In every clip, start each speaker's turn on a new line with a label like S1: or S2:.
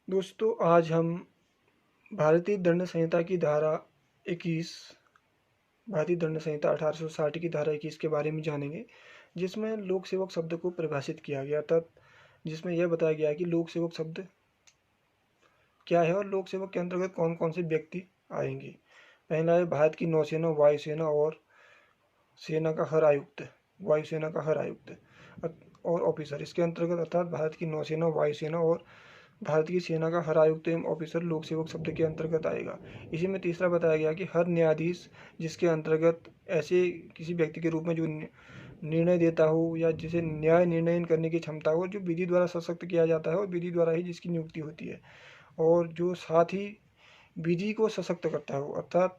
S1: दोस्तों, आज हम भारतीय दंड संहिता की धारा 21 भारतीय दंड संहिता 1860 की धारा 21 के बारे में जानेंगे, जिसमें लोक सेवक शब्द को परिभाषित किया गया, अर्थात जिसमें यह बताया गया है कि लोक सेवक शब्द क्या है और लोक सेवक के अंतर्गत कौन कौन से व्यक्ति आएंगे। पहला है भारत की नौसेना, वायुसेना और सेना का हर आयुक्त, वायुसेना का हर आयुक्त और ऑफिसर। इसके अंतर्गत अर्थात भारत की नौसेना, वायुसेना और भारतीय सेना का हर आयुक्त एवं ऑफिसर लोक सेवक शब्द के अंतर्गत आएगा। इसी में तीसरा बताया गया कि हर न्यायाधीश, जिसके अंतर्गत ऐसे किसी व्यक्ति के रूप में जो निर्णय देता हो या जिसे न्याय निर्णय करने की क्षमता हो, जो विधि द्वारा सशक्त किया जाता है और विधि द्वारा ही जिसकी नियुक्ति होती है, और जो साथ ही विधि को सशक्त करता हो, अर्थात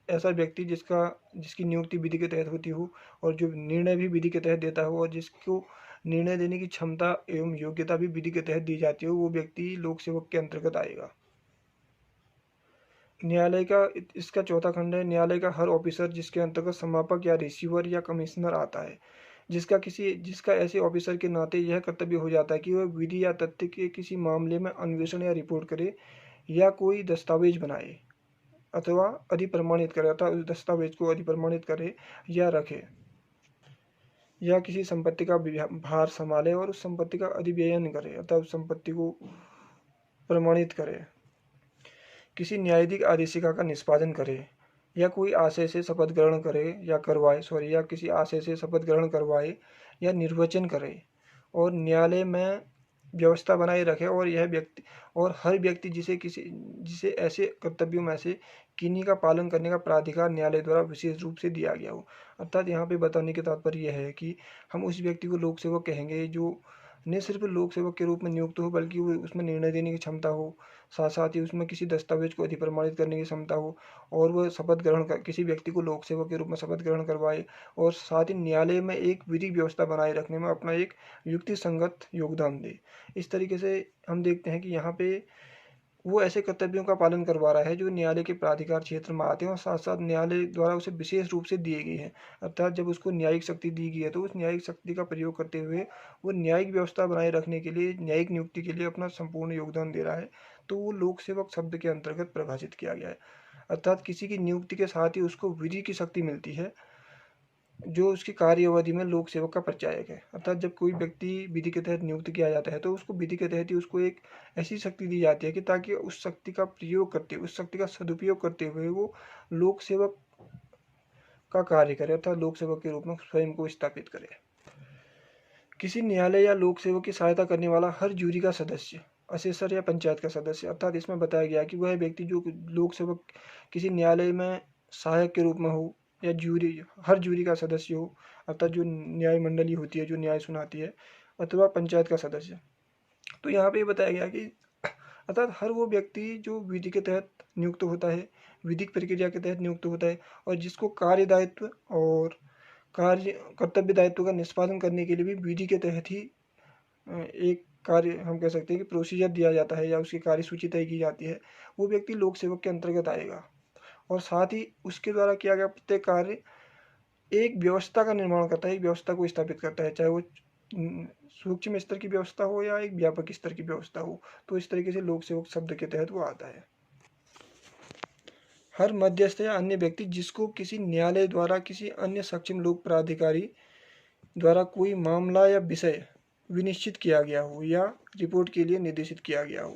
S1: ऐसा व्यक्ति जिसकी नियुक्ति विधि के तहत होती हो और जो निर्णय भी विधि के तहत देता हो और जिसको निर्णय देने की क्षमता एवं योग्यता भी विधि के तहत दी जाती हो, वो व्यक्ति लोक सेवक के अंतर्गत आएगा। न्यायालय का इसका चौथा खंड है, न्यायालय का हर ऑफिसर, जिसके अंतर्गत समापक या रिसीवर या कमिश्नर आता है, जिसका ऐसे ऑफिसर के नाते यह कर्तव्य हो जाता है कि वह विधि या तथ्य के किसी मामले में अन्वेषण या रिपोर्ट करे या कोई दस्तावेज बनाए अथवा अधिप्रमाणित करे, अर्थात उस दस्तावेज को अधिप्रमाणित करे या रखे, या किसी संपत्ति का भार संभाले और उस संपत्ति का अधिव्ययन करे, अर्थात उस संपत्ति को प्रमाणित करे, किसी न्यायाधिक आदेशिका का निष्पादन करे, या कोई आशय से शपथ ग्रहण करे या करवाए सॉरी या किसी आशय से शपथ ग्रहण करवाए या निर्वचन करे और न्यायालय में व्यवस्था बनाए रखे, और यह व्यक्ति और हर व्यक्ति जिसे ऐसे कर्तव्यों में से किन्हीं का पालन करने का प्राधिकार न्यायालय द्वारा विशेष रूप से दिया गया हो। अर्थात यहाँ पे बताने के तात्पर्य यह है कि हम उस व्यक्ति को लोक सेवक कहेंगे जो न सिर्फ लोक सेवक के रूप में नियुक्त हो, बल्कि वो उसमें निर्णय देने की क्षमता हो, साथ साथ ही उसमें किसी दस्तावेज को अधिप्रमाणित करने की क्षमता हो, और वह शपथ ग्रहण कर किसी व्यक्ति को लोक सेवक के रूप में शपथ ग्रहण करवाए और साथ ही न्यायालय में एक विधिक व्यवस्था बनाए रखने में अपना एक युक्ति संगत योगदान दे। इस तरीके से हम देखते हैं कि यहाँ पे वो ऐसे कर्तव्यों का पालन करवा रहा है जो न्यायालय के प्राधिकार क्षेत्र में आते हैं और साथ साथ न्यायालय द्वारा उसे विशेष रूप से दिए गए हैं। अर्थात जब उसको न्यायिक शक्ति दी गई है तो उस न्यायिक शक्ति का प्रयोग करते हुए वो न्यायिक व्यवस्था बनाए रखने के लिए, न्यायिक नियुक्ति के लिए अपना संपूर्ण योगदान दे रहा है, तो वो लोक सेवक शब्द के अंतर्गत परिभाषित किया गया है। अर्थात किसी की नियुक्ति के साथ ही उसको विधि की शक्ति मिलती है, जो उसकी कार्य अवधि में लोक सेवक का परिचायक है। अर्थात जब कोई व्यक्ति विधि के तहत नियुक्त किया जाता है तो उसको विधि के तहत ही उसको एक ऐसी शक्ति दी जाती है कि ताकि उस शक्ति का प्रयोग करते, उस शक्ति का सदुपयोग करते हुए वो लोक सेवक का कार्य करे, अर्थात लोक सेवक के रूप में स्वयं को स्थापित करे। किसी न्यायालय या लोक सेवक की सहायता करने वाला हर जूरी का सदस्य, असेसर या पंचायत का सदस्य, अर्थात इसमें बताया गया कि वह व्यक्ति जो लोक सेवक किसी न्यायालय में सहायक के रूप में हो या हर जूरी का सदस्य हो, अर्थात जो न्याय मंडली होती है जो न्याय सुनाती है, अथवा पंचायत का सदस्य। तो यहाँ पे बताया गया कि अर्थात हर वो व्यक्ति जो विधि के तहत नियुक्त होता है, विधिक प्रक्रिया के तहत नियुक्त होता है और जिसको कार्य दायित्व और कार्य कर्तव्य दायित्व का निष्पादन करने के लिए भी विधि के तहत ही एक कार्य हम कह सकते हैं कि प्रोसीजर दिया जाता है या उसकी कार्य सूची तय की जाती है, वो व्यक्ति लोक सेवक के अंतर्गत आएगा। और साथ ही उसके द्वारा किया गया प्रत्येक कार्य एक व्यवस्था का निर्माण करता है, एक व्यवस्था को स्थापित करता है, चाहे वो सूक्ष्म स्तर की व्यवस्था हो या एक व्यापक स्तर की व्यवस्था हो। तो इस तरीके से लोक सेवक शब्द के तहत वो आता है। हर मध्यस्थ या अन्य व्यक्ति जिसको किसी न्यायालय द्वारा किसी अन्य सक्षम लोक प्राधिकारी द्वारा कोई मामला या विषय विनिश्चित किया गया हो या रिपोर्ट के लिए निर्देशित किया गया हो।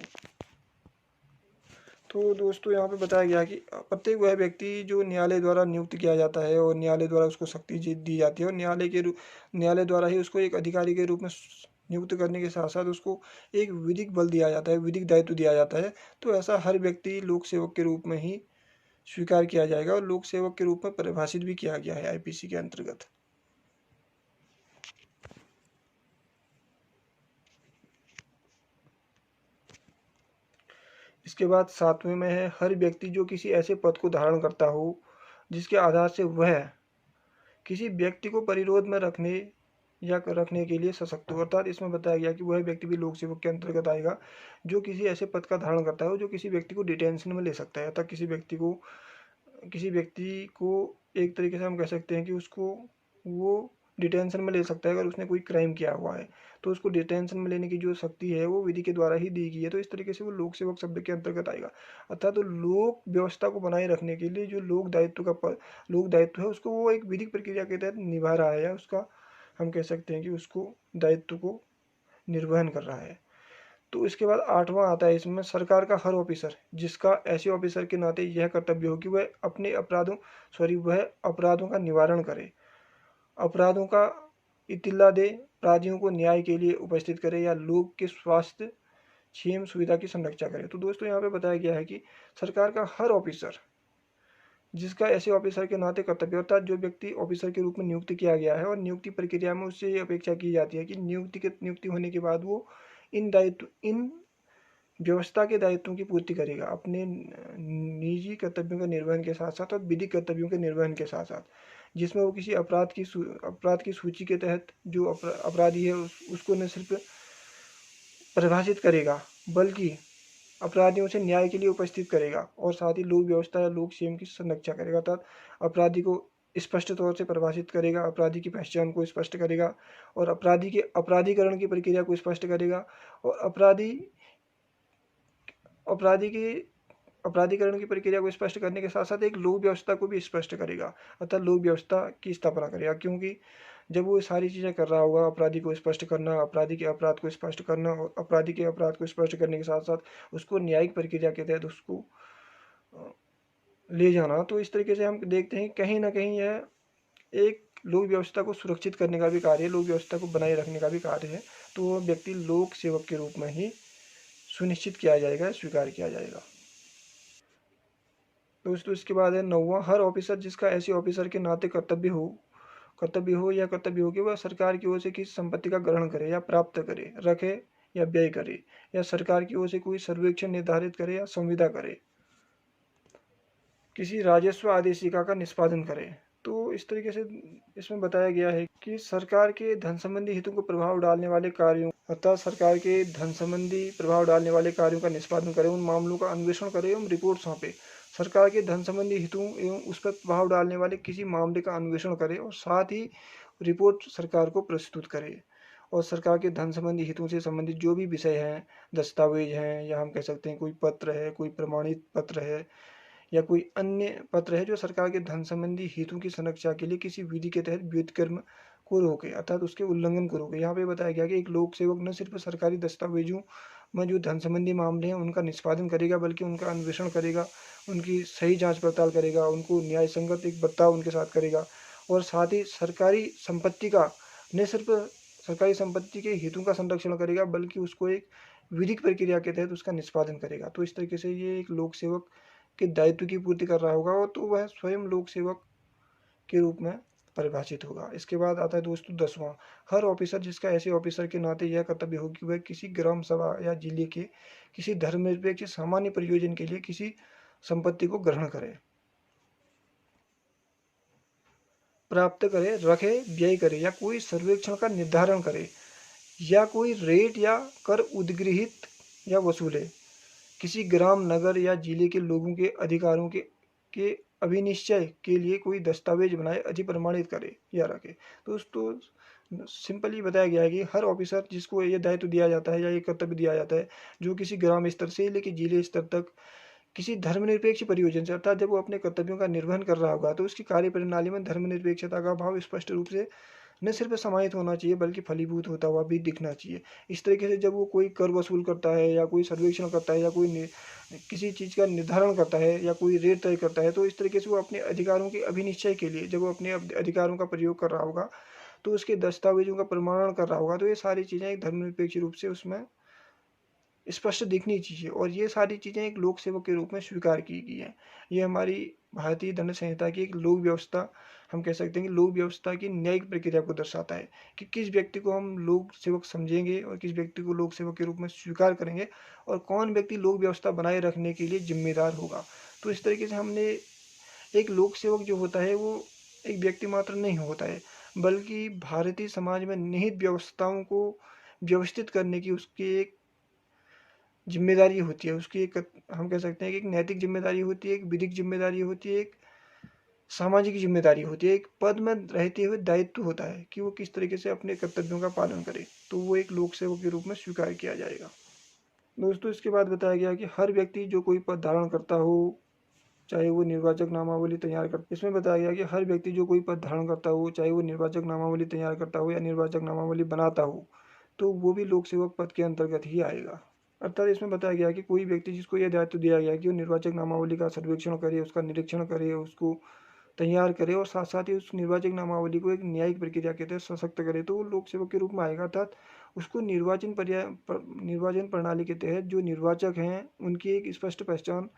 S1: तो दोस्तों यहाँ पे बताया गया कि प्रत्येक वह व्यक्ति जो न्यायालय द्वारा नियुक्त किया जाता है और न्यायालय द्वारा उसको शक्ति दी जाती है और न्यायालय द्वारा ही उसको एक अधिकारी के रूप में नियुक्त करने के साथ साथ उसको एक विधिक बल दिया जाता है, विधिक दायित्व दिया जाता है। तो ऐसा हर व्यक्ति लोक सेवक के रूप में ही स्वीकार किया जाएगा और लोक सेवक के रूप में परिभाषित भी किया गया है आईपीसी के अंतर्गत। इसके बाद सातवें में है, हर व्यक्ति जो किसी ऐसे पद को धारण करता हो जिसके आधार से वह किसी व्यक्ति को परिरोध में रखने के लिए सशक्त हो। अर्थात इसमें बताया गया कि वह व्यक्ति भी लोक सेवक के अंतर्गत आएगा जो किसी ऐसे पद का धारण करता है जो किसी व्यक्ति को डिटेंशन में ले सकता है, अर्थात किसी व्यक्ति को एक तरीके से हम कह सकते हैं कि उसको वो डिटेंशन में ले सकता है अगर उसने कोई क्राइम किया हुआ है, तो उसको डिटेंशन में लेने की जो शक्ति है वो विधि के द्वारा ही दी गई है। तो इस तरीके से वो लोक सेवक शब्द के अंतर्गत आएगा। अर्थात तो लोक व्यवस्था को बनाए रखने के लिए जो लोक दायित्व है उसको वो एक विधिक प्रक्रिया के तहत निभा रहा है, या उसका हम कह सकते हैं कि उसको दायित्व को निर्वहन कर रहा है। तो इसके बाद 8वां आता है इसमें, सरकार का हर ऑफिसर जिसका ऐसे ऑफिसर के नाते यह कर्तव्य हो कि वह अपराधों का निवारण करे, अपराधों का इतिला दे, अपराधियों को न्याय के लिए उपस्थित करे, या लोग के स्वास्थ्य क्षेम सुविधा की संरक्षा करे। तो दोस्तों यहाँ पे बताया गया है कि सरकार का हर ऑफिसर जिसका ऐसे ऑफिसर के नाते कर्तव्य, अर्थात जो व्यक्ति ऑफिसर के रूप में नियुक्त किया गया है और नियुक्ति प्रक्रिया में उससे ये अपेक्षा की जाती है कि नियुक्ति होने के बाद वो इन व्यवस्था के दायित्वों की पूर्ति करेगा, अपने निजी कर्तव्यों के निर्वहन के साथ साथ और विधिक कर्तव्यों के निर्वहन के साथ साथ, जिसमें वो किसी अपराध की सूची के तहत जो अपराधी है उसको न सिर्फ परिभाषित करेगा, बल्कि अपराधियों से न्याय के लिए उपस्थित करेगा, और साथ ही लोक व्यवस्था या लोक क्षेम की संरक्षा करेगा। अर्थात अपराधी को स्पष्ट तौर से परिभाषित करेगा, अपराधी की पहचान को स्पष्ट करेगा, और अपराधी के अपराधीकरण की प्रक्रिया को स्पष्ट करेगा, और अपराधी की अपराधीकरण की प्रक्रिया को स्पष्ट करने के साथ साथ एक लोक व्यवस्था को भी स्पष्ट करेगा, अर्थात लोक व्यवस्था की स्थापना करेगा। क्योंकि जब वो सारी चीज़ें कर रहा होगा, अपराधी को स्पष्ट करना, अपराधी के अपराध को स्पष्ट करना, और अपराधी के अपराध को स्पष्ट करने के साथ साथ उसको न्यायिक प्रक्रिया के तहत उसको ले जाना, तो इस तरीके से हम देखते हैं कहीं ना कहीं यह एक लोक व्यवस्था को सुरक्षित करने का भी कार्य है, लोक व्यवस्था को बनाए रखने का भी कार्य है। तो वह व्यक्ति लोक सेवक के रूप में ही सुनिश्चित किया जाएगा, स्वीकार किया जाएगा। दोस्तों इसके बाद है 9वां, हर ऑफिसर जिसका ऐसे ऑफिसर के नाते कर्तव्य हो कि वह सरकार की ओर से किसी संपत्ति का ग्रहण करे या प्राप्त करे, रखे या व्यय करे, या सरकार की ओर से कोई सर्वेक्षण निर्धारित करे या संविदा करे, किसी राजस्व आदेशिका का निष्पादन करे। तो इस तरीके से इसमें बताया गया है कि सरकार के धन संबंधी हितों को प्रभाव डालने वाले कार्यों, अर्थात सरकार के धन संबंधी प्रभाव डालने वाले कार्यों का निष्पादन करे, उन मामलों का अन्वेषण करे एवं रिपोर्ट सौंपे। सरकार के धन संबंधी हितों एवं उस पर प्रभाव डालने वाले किसी मामले का अन्वेषण करे, और साथ ही रिपोर्ट सरकार को प्रस्तुत करे। और सरकार के धन संबंधी हितों से संबंधित जो भी विषय हैं, दस्तावेज हैं, या हम कह सकते हैं कोई पत्र है, कोई प्रमाणित पत्र है, या कोई अन्य पत्र है जो सरकार के धन संबंधी हितों की संरक्षा के लिए किसी विधि के तहत व्युत्क्रम को रोके, अर्थात उसके उल्लंघन को रोके। यहाँ पे बताया गया कि एक लोक सेवक न सिर्फ सरकारी दस्तावेजों में जो धन संबंधी मामले हैं उनका निष्पादन करेगा, बल्कि उनका अन्वेषण करेगा, उनकी सही जांच पड़ताल करेगा, उनको न्याय संगत एक बर्ताव उनके साथ करेगा, और साथ ही न सिर्फ सरकारी संपत्ति के हितों का संरक्षण करेगा, बल्कि उसको एक विधिक प्रक्रिया के तहत उसका निष्पादन करेगा। तो इस तरीके से ये एक लोक सेवक के दायित्व की पूर्ति कर रहा होगा, और तो वह स्वयं लोक सेवक के रूप में परिभाषित होगा। इसके बाद आता है दोस्तों 10वां, हर ऑफिसर जिसका ऐसे ऑफिसर के नाते यह कर्तव्य हो कि वह किसी ग्राम सभा या जिले के किसी धर्मनिरपेक्ष सामान्य प्रयोजन के लिए किसी संपत्ति को ग्रहण करे, प्राप्त करे, रखे, व्यय करे, या कोई सर्वेक्षण का निर्धारण करे, या कोई रेट या कर उद्गृहित या वसूले, किसी ग्राम, नगर या जिले के लोगों के अधिकारों के अभिनिश्चय के लिए कोई दस्तावेज बनाए, अधिप्रमाणित करे या रखे। तो दोस्तों सिंपली बताया गया है कि हर ऑफिसर जिसको ये दायित्व दिया जाता है या ये कर्तव्य दिया जाता है, जो किसी ग्राम स्तर से लेकर जिले स्तर तक किसी धर्मनिरपेक्ष परियोजना से, अर्थात जब वो अपने कर्तव्यों का निर्वहन कर रहा होगा तो उसकी कार्य प्रणाली में धर्मनिरपेक्षता का भाव स्पष्ट रूप से न सिर्फ समाहित होना चाहिए, बल्कि फलीभूत होता हुआ भी दिखना चाहिए। इस तरीके से जब वो कोई कर वसूल करता है, या कोई सर्वेक्षण करता है, या किसी चीज़ का निर्धारण करता है, या कोई रेट तय करता है, तो इस तरीके से वो अपने अधिकारों के अभिनिश्चय के लिए जब वो अपने अधिकारों का प्रयोग कर रहा होगा, तो उसके दस्तावेजों का प्रमाणन कर रहा होगा, तो ये सारी चीज़ें एक धर्मनिरपेक्ष रूप से उसमें स्पष्ट दिखनी चाहिए, और ये सारी चीज़ें एक लोक सेवक के रूप में स्वीकार की गई हैं। ये हमारी भारतीय दंड संहिता की एक लोक व्यवस्था, हम कह सकते हैं कि लोक व्यवस्था की न्यायिक प्रक्रिया को दर्शाता है कि किस व्यक्ति को हम लोक सेवक समझेंगे और किस व्यक्ति को लोक सेवक के रूप में स्वीकार करेंगे, और कौन व्यक्ति लोक व्यवस्था बनाए रखने के लिए जिम्मेदार होगा। तो इस तरीके से हमने एक लोक सेवक जो होता है वो एक व्यक्ति मात्र नहीं होता है, बल्कि भारतीय समाज में निहित व्यवस्थाओं को व्यवस्थित करने की उसकी एक जिम्मेदारी होती है, उसकी एक हम कह सकते हैं कि एक नैतिक जिम्मेदारी होती है, एक विधिक जिम्मेदारी होती है, एक सामाजिक जिम्मेदारी होती है, एक पद में रहते हुए दायित्व होता है कि वो किस तरीके से अपने कर्तव्यों का पालन करे, तो वो एक लोक सेवक के रूप में स्वीकार किया जाएगा। दोस्तों इसके बाद बताया गया कि हर व्यक्ति जो कोई पद धारण करता हो, चाहे वो निर्वाचक नामावली तैयार कर, इसमें बताया गया कि हर व्यक्ति जो कोई पद धारण करता हो, चाहे वो निर्वाचक नामावली तैयार करता हो या निर्वाचक नामावली बनाता हो, तो वो भी लोक सेवक पद के अंतर्गत ही आएगा। अर्थात इसमें बताया गया कि कोई व्यक्ति जिसको यह दायित्व दिया गया है कि वो निर्वाचक नामावली का सर्वेक्षण करे, उसका निरीक्षण करे, उसको तैयार करे और साथ साथ ही उस निर्वाचक नामावली को एक न्यायिक प्रक्रिया के तहत सशक्त करे, तो वो लोक सेवक के रूप में आएगा। अर्थात उसको निर्वाचन प्रणाली के तहत जो निर्वाचक हैं उनकी एक स्पष्ट पहचान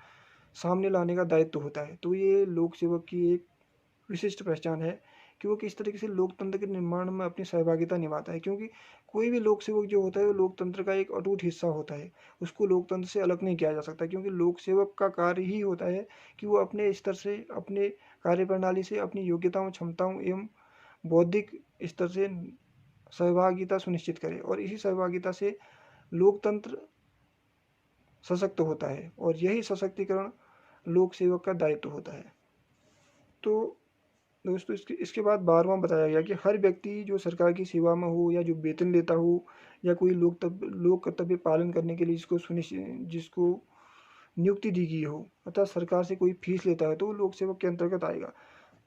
S1: सामने लाने का दायित्व होता है। तो ये लोक सेवक की एक विशिष्ट पहचान है कि वो किस तरीके से लोकतंत्र के निर्माण में अपनी सहभागिता निभाता है, क्योंकि कोई भी लोक सेवक जो होता है वो लोकतंत्र का एक अटूट हिस्सा होता है, उसको लोकतंत्र से अलग नहीं किया जा सकता, क्योंकि लोक सेवक का कार्य ही होता है कि वो अपने स्तर से, अपने कार्यप्रणाली से, अपनी योग्यताओं, क्षमताओं एवं बौद्धिक स्तर से सहभागिता सुनिश्चित करे, और इसी सहभागिता से लोकतंत्र सशक्त होता है, और यही सशक्तिकरण लोक सेवक का दायित्व होता है। तो दोस्तों इसके बाद 12वां बताया गया कि हर व्यक्ति जो सरकार की सेवा में हो या जो वेतन लेता हो या कोई लोक कर्तव्य पालन करने के लिए जिसको नियुक्ति दी गई हो, अर्थात सरकार से कोई फीस लेता है, तो वो लोक सेवक के अंतर्गत आएगा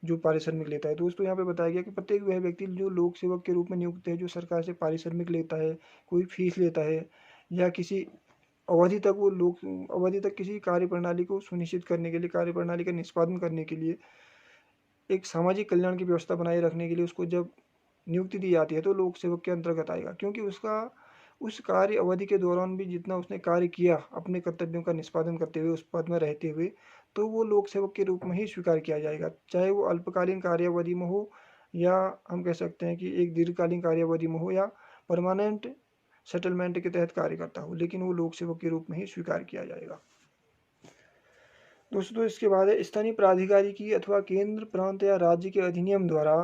S1: जो पारिश्रमिक लेता है। दोस्तों यहाँ पे बताया गया कि प्रत्येक वह व्यक्ति जो लोक सेवक के रूप में नियुक्त है, जो सरकार से पारिश्रमिक लेता है, कोई फीस लेता है, या किसी अवधि तक वो लोक अवधि तक किसी कार्य प्रणाली को सुनिश्चित करने के लिए, कार्य प्रणाली का निष्पादन करने के लिए, एक सामाजिक कल्याण की व्यवस्था बनाए रखने के लिए उसको जब नियुक्ति दी जाती है, तो लोक सेवक के अंतर्गत आएगा, क्योंकि उसका उस कार्य अवधि के दौरान भी जितना उसने कार्य किया अपने कर्तव्यों का निष्पादन करते हुए, उस पद में रहते हुए, तो वो लोक सेवक के रूप में ही स्वीकार किया जाएगा, चाहे वो अल्पकालीन कार्यावधि में हो, या हम कह सकते हैं कि एक दीर्घकालीन कार्यावधि में हो, या परमानेंट सेटलमेंट के तहत कार्य करता हो, लेकिन वो लोक सेवक के रूप में ही स्वीकार किया जाएगा। दोस्तों इसके बाद है स्थानीय प्राधिकारी की अथवा केंद्र, प्रांत या राज्य के अधिनियम द्वारा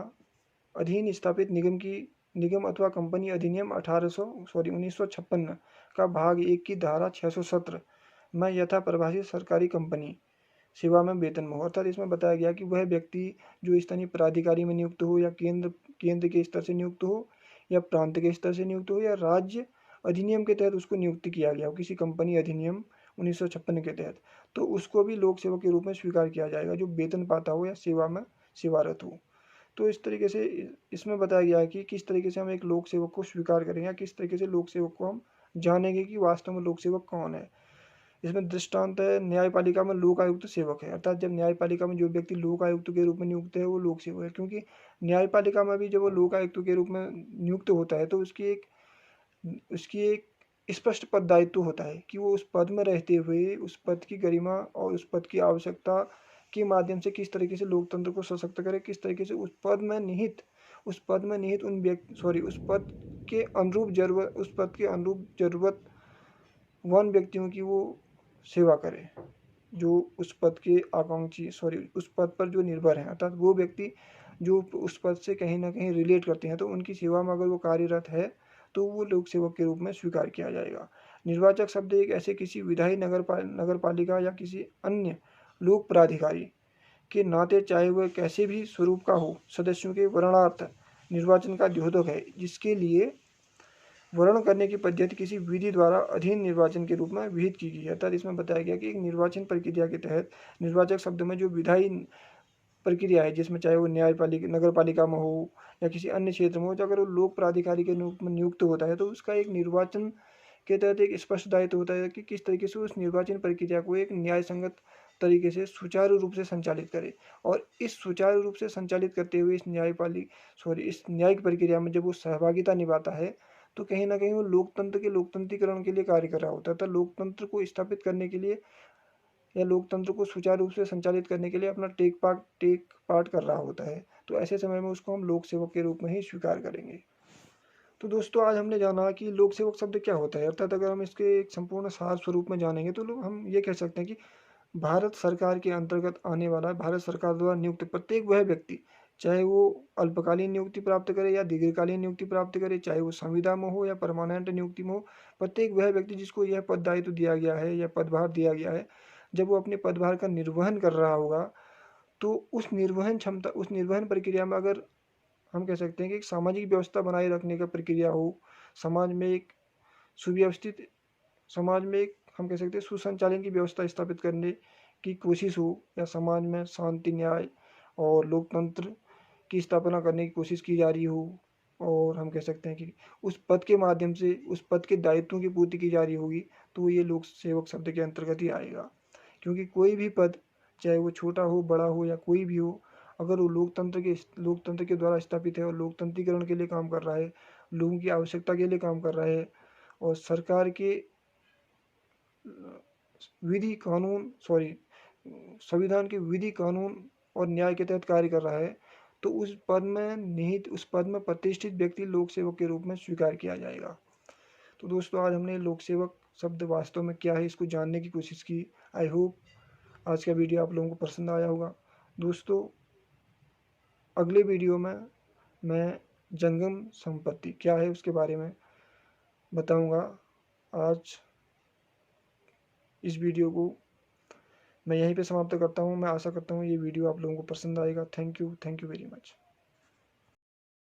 S1: अधीन स्थापित निगम अथवा कंपनी अधिनियम 1956 का भाग 1 की धारा 617 में यथा परिभाषित सरकारी कंपनी सेवा में वेतन में हो। अर्थात इसमें बताया गया कि वह व्यक्ति जो स्थानीय प्राधिकारी में नियुक्त हो, या केंद्र के स्तर से नियुक्त हो, या प्रांत के स्तर से नियुक्त हो, या राज्य अधिनियम के तहत उसको नियुक्त किया गया हो किसी कंपनी अधिनियम 1956 के तहत, तो उसको भी लोक सेवक के रूप में स्वीकार किया जाएगा, जो वेतन पाता हो या सेवा में सेवारत हो। तो इस तरीके से इसमें बताया गया है कि किस तरीके से हम एक लोक सेवक को स्वीकार करेंगे, या किस तरीके से लोक सेवक को हम जानेंगे कि वास्तव में लोक सेवक कौन है। इसमें दृष्टांत है, न्यायपालिका में लोक आयुक्त सेवक है। अर्थात जब न्यायपालिका में जो व्यक्ति लोक आयुक्त के रूप में नियुक्त है वो लोक सेवक है, क्योंकि न्यायपालिका में भी जब वो लोक आयुक्त के रूप में नियुक्त होता है, तो उसकी एक स्पष्ट पद दायित्व होता है कि वो उस पद में रहते हुए उस पद की गरिमा और उस पद की आवश्यकता के माध्यम से किस तरीके से लोकतंत्र को सशक्त करे, किस तरीके से उस पद में निहित उन व्यक्ति सॉरी उस पद के अनुरूप जरूरतवान व्यक्तियों की वो सेवा करे, जो उस पद के उस पद पर जो निर्भर हैं, अर्थात वो व्यक्ति जो उस पद से कहीं ना कहीं रिलेट करते हैं, तो उनकी सेवा में अगर वो कार्यरत है, तो वो लोक सेवक के रूप में स्वीकार किया जाएगा। निर्वाचक शब्द एक ऐसे किसी विधायी नगर पालिका या किसी अन्य लोक प्राधिकारी के नाते, चाहे वह कैसे भी स्वरूप का हो, सदस्यों के वर्णार्थ निर्वाचन का द्योतक है, जिसके लिए वर्ण करने की पद्धति किसी विधि द्वारा अधीन निर्वाचन के रूप में विहित की गई है। अर्थात इसमें बताया गया कि एक निर्वाचन प्रक्रिया के तहत निर्वाचक शब्द में जो विधायी प्रक्रिया है, जिसमें चाहे वो न्यायपालिका नगर पालिका में हो या किसी अन्य क्षेत्र में हो, तो अगर वो लोक प्राधिकारी के रूप में नियुक्त होता है, तो उसका एक निर्वाचन के तहत एक स्पष्ट दायित्व होता है कि किस तरीके से उस निर्वाचन प्रक्रिया को एक न्याय संगत तरीके से सुचारू रूप से संचालित करे। और इस सुचारू रूप से संचालित करते हुए इस न्यायिक प्रक्रिया में जब वो सहभागिता निभाता है, तो कहीं ना कहीं वो लोकतंत्र के लोकतंत्रीकरण के लिए कार्य कर रहा होता है। तो लोकतंत्र को स्थापित करने के लिए या लोकतंत्र को सुचारू रूप से संचालित करने के लिए अपना टेक पार्ट कर रहा होता है। तो ऐसे समय में उसको हम लोक सेवक के रूप में ही स्वीकार करेंगे। तो दोस्तों आज हमने जाना कि लोक सेवक शब्द क्या होता है, अर्थात अगर हम इसके एक संपूर्ण सार स्वरूप में जानेंगे, तो लोग हम ये कह सकते हैं कि भारत सरकार के अंतर्गत आने वाला, भारत सरकार द्वारा नियुक्त प्रत्येक वह व्यक्ति, चाहे वो अल्पकालीन नियुक्ति प्राप्त करे या दीर्घकालीन नियुक्ति प्राप्त करे, चाहे वो संविदा में हो या परमानेंट नियुक्ति में हो, प्रत्येक वह व्यक्ति जिसको यह पद दायित्व दिया गया है या पदभार दिया गया है, जब वो अपने पदभार का निर्वहन कर रहा होगा, तो उस निर्वहन प्रक्रिया में अगर हम कह सकते हैं कि एक सामाजिक व्यवस्था बनाए रखने का प्रक्रिया हो, समाज में एक सुव्यवस्थित समाज में एक हम कह सकते हैं सुसंचालन की व्यवस्था स्थापित करने की कोशिश हो, या समाज में शांति, न्याय और लोकतंत्र की स्थापना करने की कोशिश की जा रही हो, और हम कह सकते हैं कि उस पद के माध्यम से उस पद के दायित्वों की पूर्ति की जा रही होगी, तो ये लोक सेवक शब्द के अंतर्गत ही आएगा। क्योंकि कोई भी पद, चाहे वो छोटा हो, बड़ा हो या कोई भी हो, अगर वो लोकतंत्र के द्वारा स्थापित है और लोकतंत्रीकरण के लिए काम कर रहा है, लोगों की आवश्यकता के लिए काम कर रहा है, और सरकार के विधि कानून सॉरी संविधान के विधि कानून और न्याय के तहत कार्य कर रहा है, तो उस पद में प्रतिष्ठित व्यक्ति लोक सेवक के रूप में स्वीकार किया जाएगा। तो दोस्तों, आज हमने लोक सेवक शब्द वास्तव में क्या है इसको जानने की कोशिश की। आई होप आज का वीडियो आप लोगों को पसंद आया होगा। दोस्तों, अगले वीडियो में मैं जंगम संपत्ति क्या है उसके बारे में बताऊंगा। आज इस वीडियो को मैं यहीं पे समाप्त करता हूँ। मैं आशा करता हूँ ये वीडियो आप लोगों को पसंद आएगा। Thank you very much.